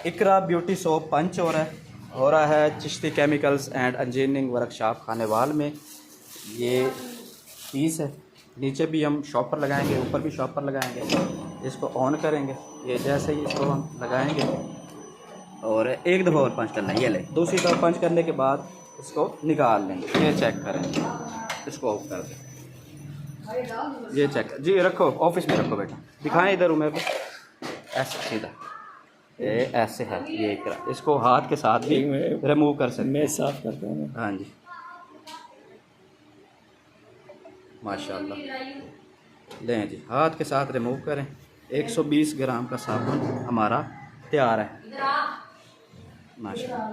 इकरा beauty soap पंच हो रहा है Chishti chemicals and engineering workshop Khanewal में। ये पीस है, नीचे भी हम शॉपर लगाएंगे, ऊपर भी शॉपर लगाएंगे। इसको ऑन करेंगे, ये जैसे ही इसको हम लगाएंगे और एक दफ़ा और पंच करना है। ये ले, दूसरी दफ़ा पंच करने के बाद इसको निकाल लेंगे। ये चेक करें, इसको ऑफ कर दें। ये चेक जी, रखो ऑफिस में रखो बेटा, दिखाएं इधर हूँ मैं भी। ऐसे सीधा ये ऐसे है, ये इकरा। इसको हाथ के साथ भी रिमूव कर सकते हैं। मैं साफ करता हूँ। हाँ जी, माशाल्लाह। लें जी, हाथ के साथ रिमूव करें। 120 ग्राम का साबुन हमारा तैयार है माशाल्लाह।